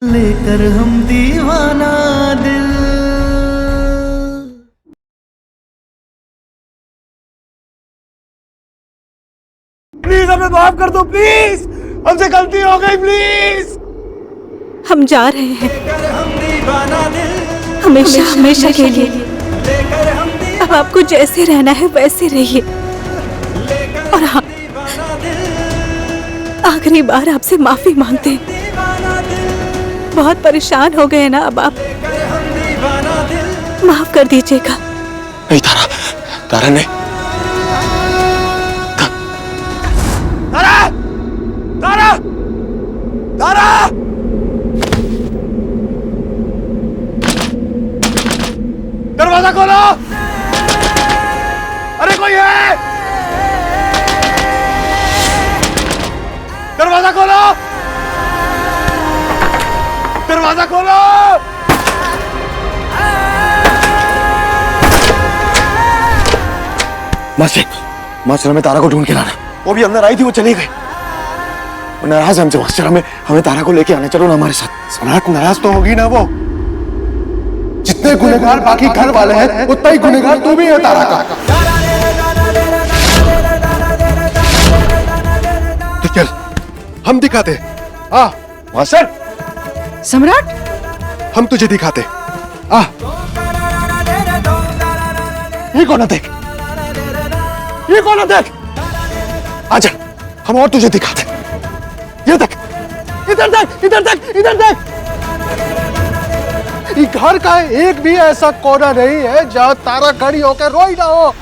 लेकर हम दीवाना दिल। प्लीज हमें माफ कर दो, प्लीज हमसे गलती हो गई, प्लीज। हम जा रहे हैं हमेशा हमेशा के लिए। अब आपको जैसे रहना है वैसे रहिए। और हाँ, आखिरी बार आपसे माफी मांगते हैं। बहुत परेशान हो गए ना अब आप, माफ कर दीजिएगा। नहीं तारा, तारा नहीं। तारा, तारा, तारा, दरवाजा खोलो। अरे कोई है? दरवाजा खोलो, दरवाजा खोलो। मास्टर, मास्टर हमें तारा को ढूंढ के लाना। वो भी अंदर आई थी, वो चली गई। वो नाराज है हमसे मास्टर, हमें तारा को लेके आना। चलो ना हमारे साथ। सम्राट नाराज तो होगी ना वो। जितने गुनहगार बाकी घर वाले हैं उतना ही गुनहगार तू भी है तारा का। तो चल हम दिखाते। आ मास्टर। सम्राट, हम तुझे दिखाते। आ ये कौन है देख, ये कौन है देख। आजा हम और तुझे दिखाते। ये देख, इधर देख, इधर देख, इधर देख। ये घर का एक भी ऐसा कोना नहीं है जहां तारा खड़ी होकर रोई ना हो।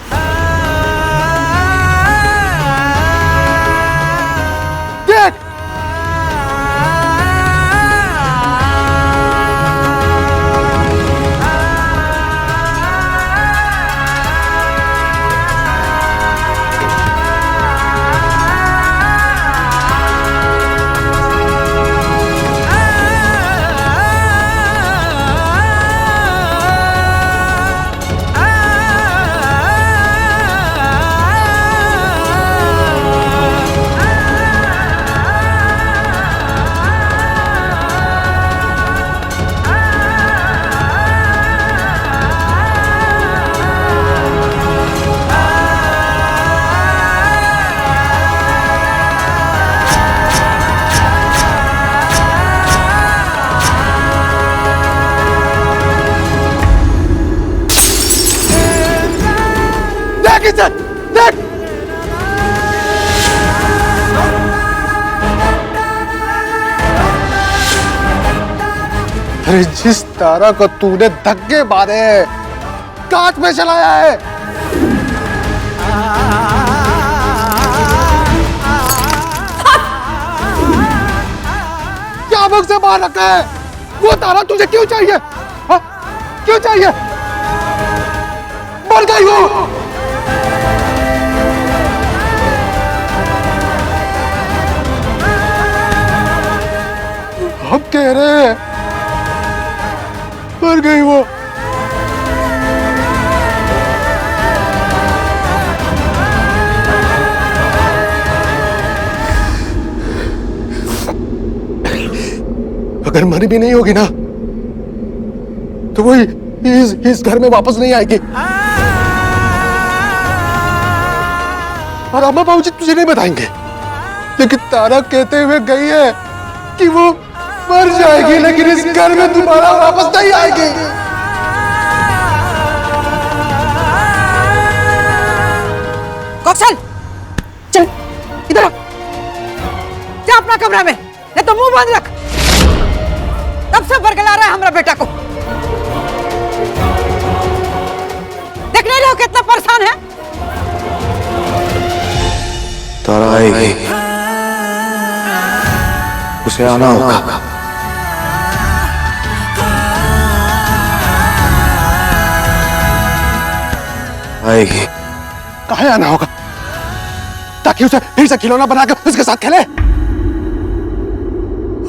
देख, देख, देख। अरे जिस तारा को तूने धक्के मारे कांच में चलाया है, क्या मुख से मार रखा है? वो तारा तुझे क्यों चाहिए? हा? क्यों चाहिए? मर गई वो। हम कह रहे हैं मर गई वो। अगर मरी भी नहीं होगी ना तो वो इस घर में वापस नहीं आएगी। और अम्मा बाबूजी तुझे नहीं बताएंगे, लेकिन तारा कहते हुए गई है कि वो मर जाएगी लेकिन इस घर में दोबारा वापस नहीं आएगी। कौशल, चल इधर आ। जा अपना कमरा में, नहीं तो मुंह बंद रख। तब से बरगला रहा है हमारा बेटा को। देखने लो कितना परेशान है। तारा आएगी, उसे आना होगा। आएगी। कहाँ आना होगा ताकि उसे फिर से खिलौना बनाकर उसके साथ खेले।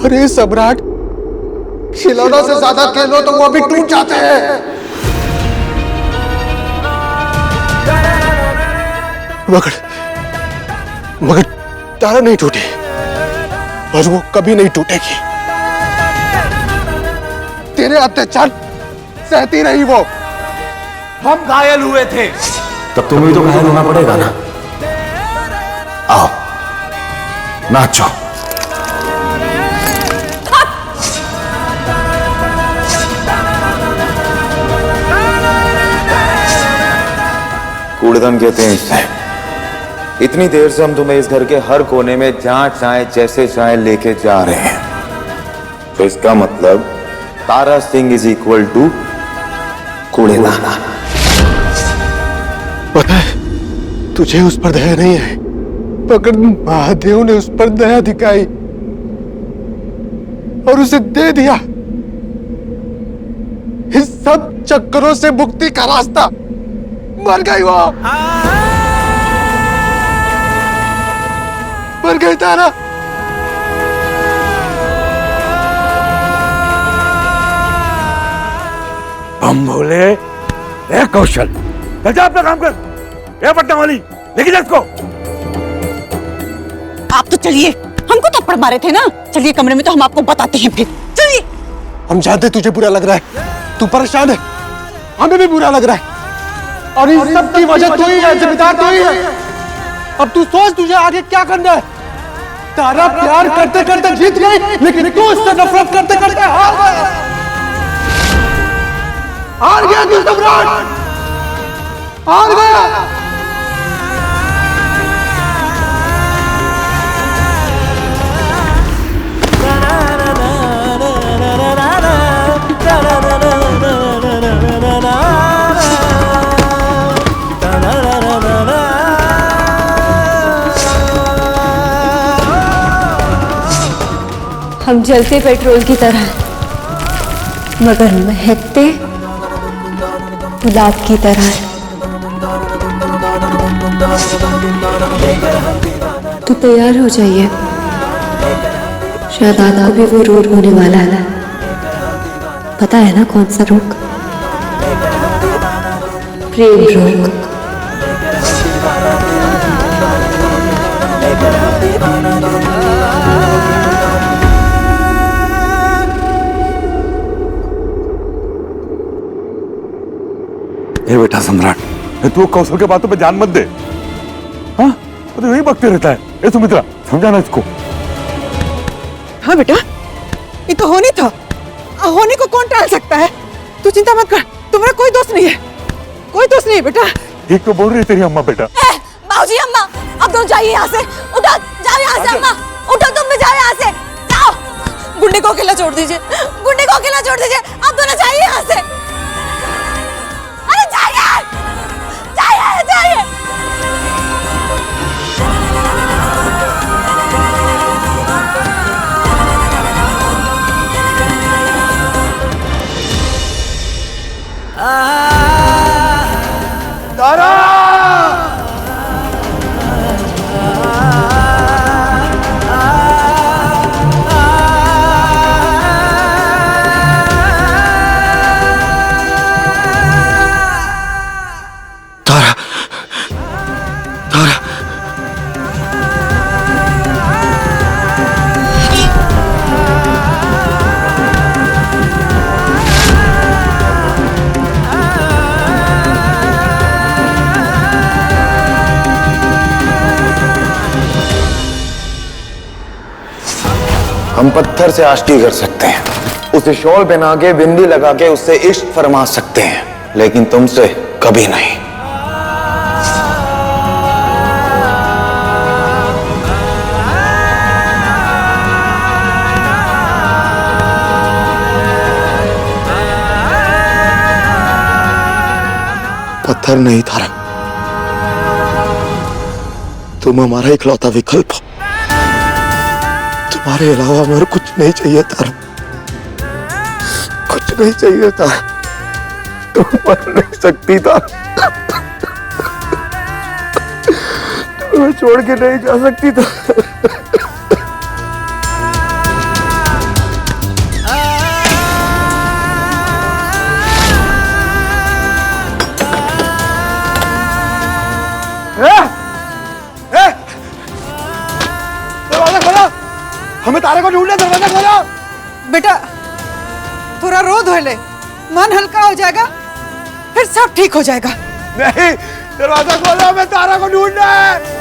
अरे सम्राट, खिलौनों से ज्यादा खेलो तो वो अभी टूट जाते हैं। मगर तारा नहीं टूटी और वो कभी नहीं टूटेगी। तेरे अत्याचार सहती रही वो। हम घायल हुए थे। तब तुम्हें भी तो घायल होना पड़ेगा ना। आओ नाचो। कूड़ेदान कहते हैं इसे। इतनी देर से हम तुम्हें इस घर के हर कोने में जहां चाहे जैसे चाहे लेके जा रहे हैं, तो इसका मतलब Tara Singh is equal to कूड़ेदान। पता है तुझे उस पर दया नहीं है, मगर महादेव ने उस पर दया दिखाई और उसे दे दिया इस सब चक्करों से मुक्ति का रास्ता। मर गई वो, मर गई तारा। हम बोले ए कौशल, चल जा अपना काम कर। ए पट्टा वाली लेके जा इसको। आप तो चलिए, हमको थप्पड़ मारे थे ना। चलिए कमरे में, तो हम आपको बताते हैं फिर। चलिए। हम जानते तुझे बुरा लग रहा है, तू परेशान है, हमें भी बुरा लग रहा है, और इन सब की वजह तू ही है, जिम्मेदार तू ही है। अब तू सोच तुझे आगे क्या करना है। तारा प्यार करते करते जीत गई, लेकिन तू उससे नफरत करते करते हार गया। हार गया तू सम्राट, हार गया। हम जलते पेट्रोल की तरह, मगर महकते गुलाब की तरह। तो तैयार हो जाइए, शायद आपको भी वो रोग होने वाला है। पता है ना कौन सा रोग? प्रेम रोग। ए बेटा सम्राट, तू कौशल के बातों पे ध्यान मत दे। हाँ, तो यही बकते रहता है। ए सुमित्रा, समझाना इसको। हाँ बेटा, ये तो होनी था। होने को कौन टाल सकता है? तू चिंता मत कर, तुम्हारा कोई दोस्त नहीं है, कोई दोस्त नहीं है बेटा। ठीक तो बोल रही तेरी अम्मा बेटा। बाबूजी, अम्मा, अब तुम जाइए यहाँ से। उठो, जाओ यहाँ से। अम्मा उठो, तुम भी जाओ यहाँ से। जाओ, गुंडे को अकेला छोड़ दीजिए, गुंडे को अकेला छोड़ दीजिए। अब दोनों जाइए यहाँ से। अरे जाइए, जाइए, जाइए। तारा, तारा, तारा। हम पत्थर से आशिकी कर सकते हैं, उसे शॉल पहना के, बिंदी लगा के उससे इश्क फरमा सकते हैं, लेकिन तुमसे कभी नहीं। पत्थर नहीं तारा, तुम हमारा इकलौता विकल्प हो। तुम्हारे अलावा मेरे कुछ नहीं चाहिए तारा, कुछ नहीं चाहिए तारा। तुम मर नहीं सकती तारा, तुम्हें छोड़ के नहीं जा सकती तारा। दरवाजा खोलो, हमें तारे को ढूंढना। दरवाजा खोलो बेटा, थोड़ा रो धो ले, मन हल्का हो जाएगा, फिर सब ठीक हो जाएगा। नहीं, दरवाजा खोलो, हमें तारा को ढूंढना है।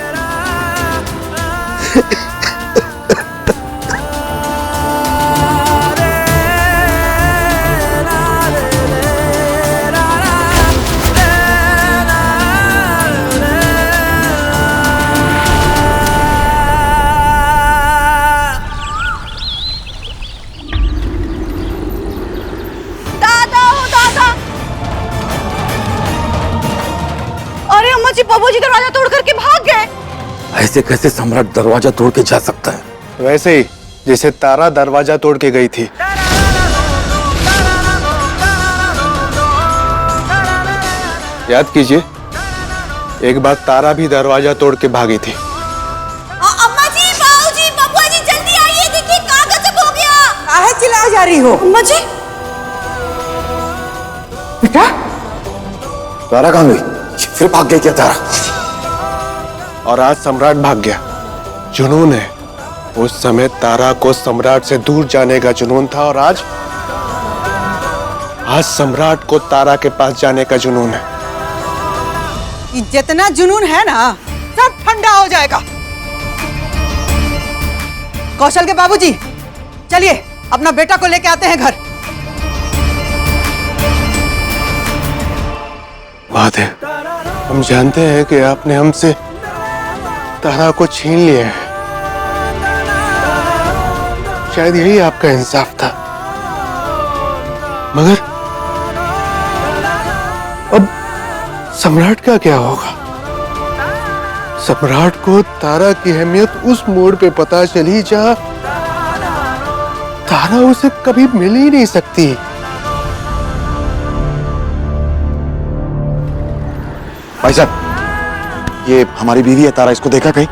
अरे अम्मा जी, बाबू जी दरवाजा तोड़ करके भाग गए। ऐसे कैसे सम्राट दरवाजा तोड़ के जा सकता है? वैसे ही जैसे तारा दरवाजा तोड़ के गई थी। याद कीजिए, एक बार तारा भी दरवाजा तोड़ के भागी थी। अम्मा जी, बाबू जी, बबुआ जी, जल्दी आइए, देखिए कहाँ गजब हो गया। काहे चिल्ला जा रही हो? अम्मा जी, बेटा तारा कहाँ गई? फिर भाग गई क्या तारा? और आज सम्राट भाग गया। जुनून है। उस समय तारा को सम्राट से दूर जाने का जुनून था, और आज सम्राट को तारा के पास जाने का जुनून है। ये जितना जुनून है ना, सब ठंडा हो जाएगा। कौशल के बाबूजी, चलिए अपना बेटा को लेके आते हैं घर। बात है, हम जानते हैं कि आपने हमसे तारा को छीन लिया है। शायद यही आपका इंसाफ था, मगर अब सम्राट का क्या होगा? सम्राट को तारा की अहमियत उस मोड़ पे पता चली जहां तारा उसे कभी मिल ही नहीं सकती। भाई साहब, ये हमारी बीवी है तारा, इसको देखा कहीं?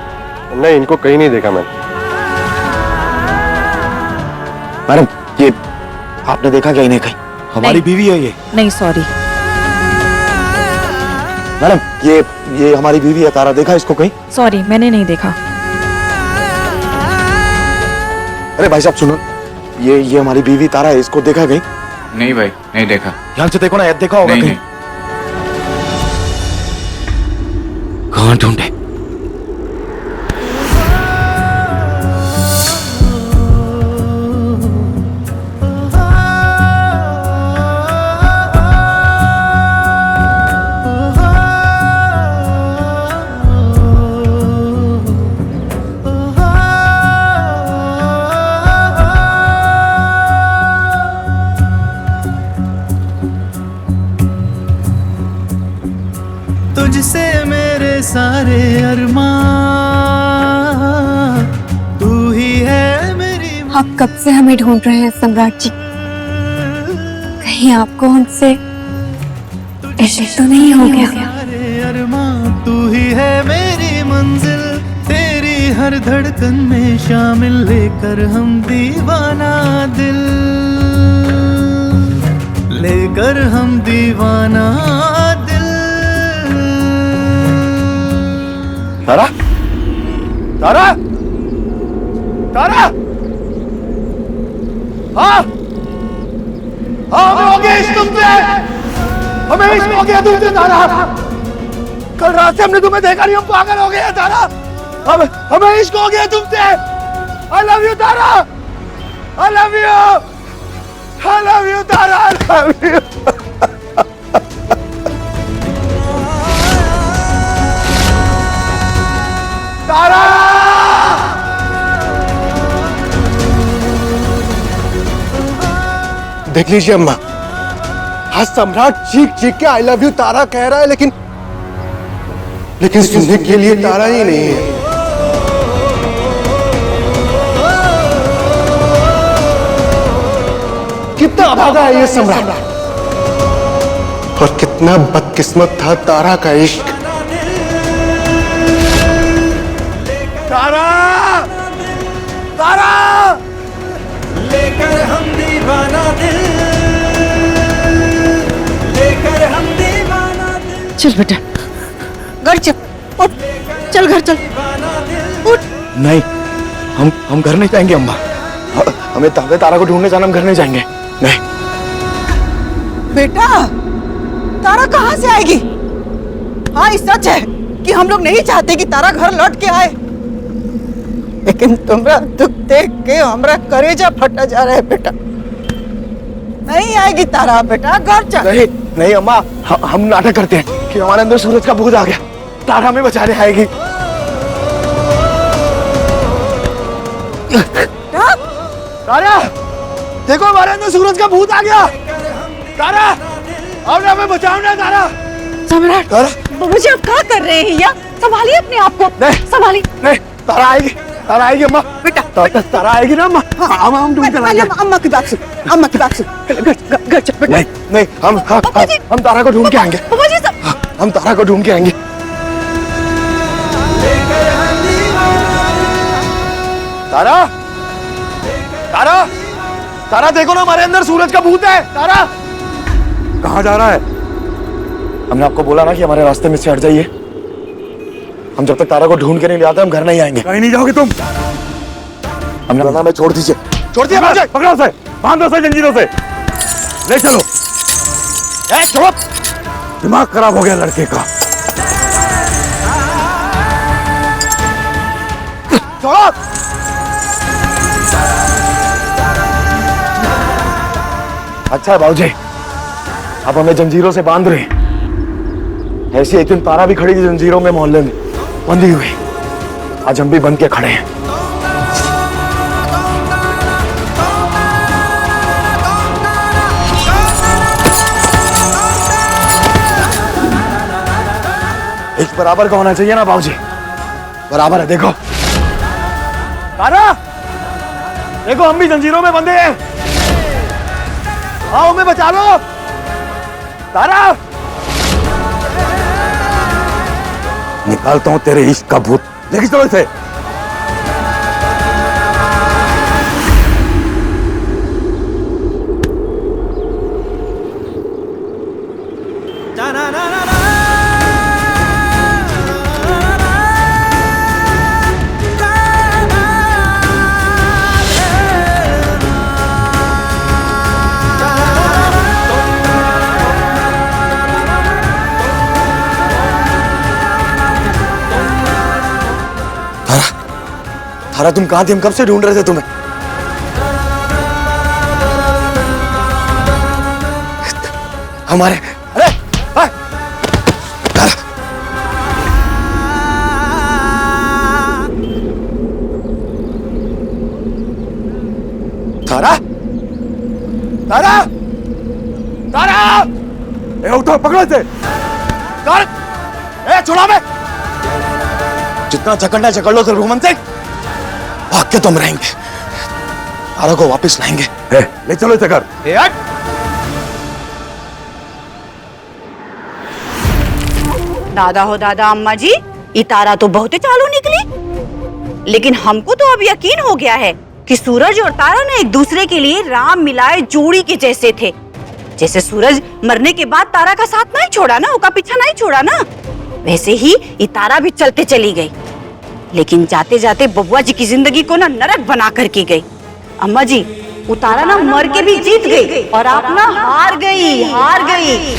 नहीं, इनको कहीं नहीं देखा मैंने। मैडम, ये आपने देखा क्या इन्हें कहीं? हमारी बीवी है ये। नहीं सॉरी। मैडम, ये हमारी बीवी है तारा, देखा इसको कहीं? सॉरी, मैंने नहीं देखा। अरे भाई साहब सुनो, ये हमारी बीवी तारा है, इसको देखा कहीं? नहीं भाई, नहीं देखा। ध्यान से देखो ना, याद देखा होगा नहीं, कहीं? नहीं। कहाँ ढूंढे? तुझसे मेरे सारे अरमां, तू ही है मेरी। आप कब से हमें ढूंढ रहे हैं सम्राट जी? कहीं आपको हमसे इश्क तो नहीं हो गया? सारे अरमां, तू ही है मेरी मंजिल, तेरी हर धड़कन में शामिल, लेकर हम दीवाना दिल, लेकर हम दीवाना दिल। तारा, तारा, तारा, हाँ, हमें हो गया इश्क तुमसे, हमें इश्क हो गया तुमसे तारा। कल रात से हमने तुम्हें देखा नहीं, हम पागल हो गए तारा। हमें इश्क हो गया तुमसे। I love you Tara, I love you, I love you Tara, I love you। तारा, देख लीजिए अम्मा, आज सम्राट चीख चीख के आई लव यू तारा कह रहा है, लेकिन सुनने के लिए तारा ही नहीं है। कितना अभागा है ये सम्राट, और कितना बदकिस्मत था तारा का इश्क। तारा, तारा, लेकर हम दीवाना दिल, लेकर हम दीवाना दिल। चल बेटा, घर चल, उठ, चल घर चल, उठ। नहीं, हम घर नहीं जाएंगे अम्मा। हमें तारा को ढूंढने जाना, हम घर नहीं जाएंगे। नहीं। बेटा, तारा कहाँ से आएगी? हाँ, ये सच है कि हम लोग नहीं चाहते कि तारा घर लौट के आए, लेकिन तुम्हारा दुख देख के हमारा कलेजा फटा जा रहा है बेटा। नहीं आएगी तारा बेटा, घर चल। नहीं नहीं अम्मा, हम नाटक करते हैं कि हमारे अंदर सूरज का भूत आ गया, तारा हमें बचाने आएगी। तारा देखो, हमारे अंदर सूरज का भूत आ गया। तारा अब ना, हमें बचाओ ना तारा। सम्राट, तारा बाबूजी आप क्या कर रहे हैं? या संभालिए अपने आप को, नहीं संभालिए। नहीं, तारा आएगी, तारा आएगी अम्मा। बेटा तारा आएगी ना अम्मा। हम ढूंढ कर लाएंगे। अम्मा की बात सुन, अम्मा की बात सुन। घर चल बेटा। नहीं नहीं, हम तारा को ढूंढ के आएंगे। बाबूजी सब हम तारा को ढूंढ के आएंगे। तारा तारा तारा देखो ना, हमारे अंदर सूरज का भूत है। तारा कहाँ जा रहा है? हमने आपको बोला ना कि हमारे रास्ते में से हट जाइए। हम जब तक तारा को ढूंढ के नहीं ले आते, हम घर नहीं आएंगे। कहीं नहीं जाओगे तुम। हमने बोला, हमें छोड़ दीजिए, छोड़ दिया मुझे। पकड़ो से, बांधो से जंजीरों से, ले चलो। छोड़ो। दिमाग खराब हो गया लड़के का। छोड़ो। अच्छा है बाबूजी, आप हमें जंजीरों से बांध रहे हैं। ऐसी एक दिन तारा भी खड़ी थी जंजीरों में, मोहल्ले में बंधी हुई। आज हम भी बंध के खड़े हैं। एक बराबर का होना चाहिए ना बाबूजी, बराबर है। देखो तारा, देखो हम भी जंजीरों में बंधे हैं। आओ, हमें बचा लो तारा। निकालता हूं तेरे इश्क का भूत, लेके चलो इसे। तारा तुम कहां थे? हम कब से ढूंढ रहे थे तुम्हें। हमारे अरे तारा, तारा तारा तारा, उठो, पकड़ो इसे। तारा, छोड़ा बे। जितना चकड़ना चकड़ लो रघुमन सिंह, भाग के तुम रहेंगे, तारा को वापस लाएंगे। ले चलो इसे घर। दादा हो दादा, अम्मा जी, ये तारा तो बहुत ही चालू निकली। लेकिन हमको तो अब यकीन हो गया है कि सूरज और तारा ना एक दूसरे के लिए राम मिलाए जोड़ी के जैसे थे। जैसे सूरज मरने के बाद तारा का साथ नहीं छोड़ा ना, उसका पीछा नहीं छोड़ा ना, वैसे ही ये तारा भी चलते चली गई। लेकिन जाते जाते बबुआ जी की जिंदगी को ना नरक बना कर के गई। अम्मा जी, वो तारा ना मर के भी जीत गई और आप ना हार गई।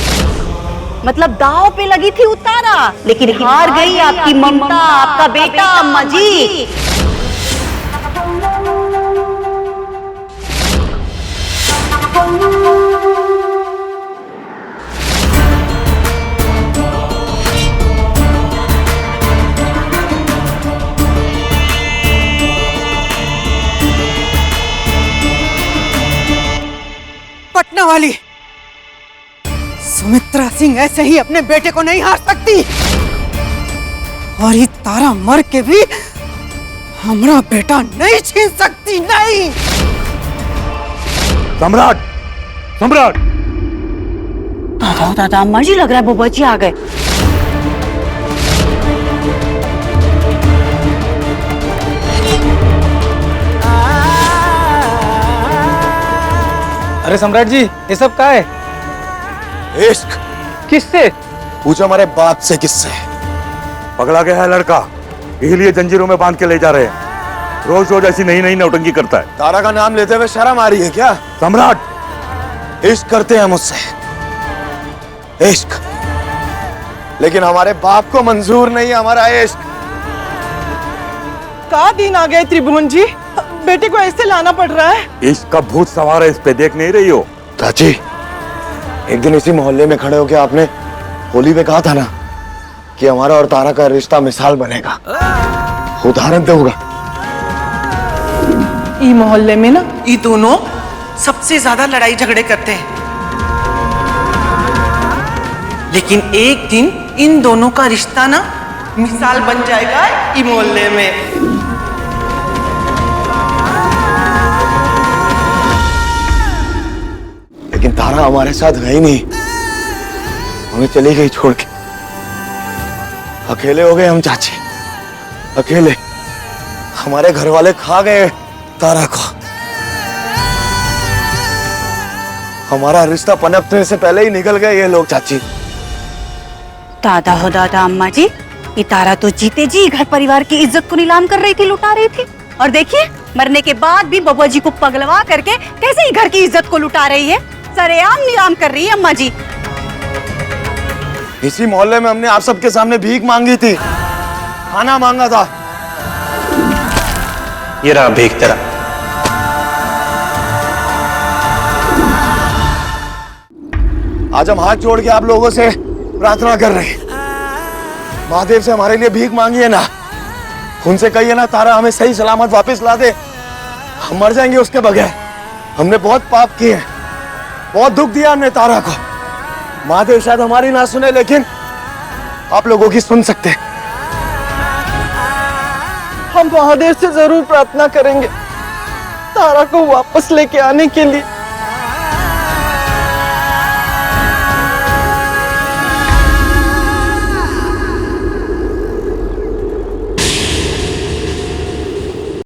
मतलब दाव पे लगी थी उतारा, लेकिन हार गई आपकी ममता, आपका बेटा। अम्मा जी, पटना वाली सुमित्रा सिंह ऐसे ही अपने बेटे को नहीं हार सकती, और ये तारा मर के भी हमारा बेटा नहीं छीन सकती। नहीं। सम्राट, सम्राट। दादा दादा, अम्मा जी, लग रहा है बबुआ जी आ गए। अरे सम्राट जी, ये सब क्या है? इश्क। किससे? पूछो हमारे बाप से किससे। पगला गया है लड़का, इसलिए जंजीरों में बांध के ले जा रहे हैं। रोज रोज ऐसी नई नई नौटंकी करता है। तारा का नाम लेते हुए शर्म आ रही है क्या? सम्राट, इश्क करते हैं मुझसे, इश्क, लेकिन हमारे बाप को मंजूर नहीं हमारा इश्क। का दिन आ गए त्रिभुवन जी, बेटे को ऐसे लाना पड़ रहा है। इश्क का भूत सवार है इस पे, देख नहीं रही हो? चाची, एक दिन इसी मोहल्ले में खड़े होकर आपने होली पे कहा था ना कि हमारा और तारा का रिश्ता मिसाल बनेगा, उदाहरण दूंगा। ई मोहल्ले में ना ये दोनों सबसे ज्यादा लड़ाई झगड़े करते हैं, लेकिन एक दिन इन दोनों का रिश्ता ना मिसाल बन जाएगा ई मोहल्ले में। लेकिन तारा हमारे साथ गई नहीं, हमें चली गई छोड़ के। अकेले हो गए हम चाची, अकेले। हमारे घर वाले खा गए तारा को। हमारा रिश्ता पनपने से पहले ही निकल गए ये लोग चाची। दादा हो दादा, अम्मा जी, ये तारा तो जीते जी घर परिवार की इज्जत को नीलाम कर रही थी, लुटा रही थी, और देखिए मरने के बाद भी बबुआ जी को पगलवा करके कैसे ही घर की इज्जत को लुटा रही है, सरेआम नीलाम कर रही है अम्मा जी। इसी मोहल्ले में हमने आप सबके सामने भीख मांगी थी, खाना मांगा था। ये रहा भीख तेरा। आज हम हाथ जोड़ के आप लोगों से प्रार्थना कर रहे हैं, महादेव से हमारे लिए भीख मांगी है ना, उनसे कहिए ना तारा हमें सही सलामत वापस ला दे, हम मर जाएंगे उसके बगैर। हमने बहुत पाप किए हैं, बहुत दुख दिया हमने तारा को। महादेव शायद हमारी ना सुने, लेकिन आप लोगों की सुन सकते हैं। हम महादेव से जरूर प्रार्थना करेंगे तारा को वापस लेके आने के लिए।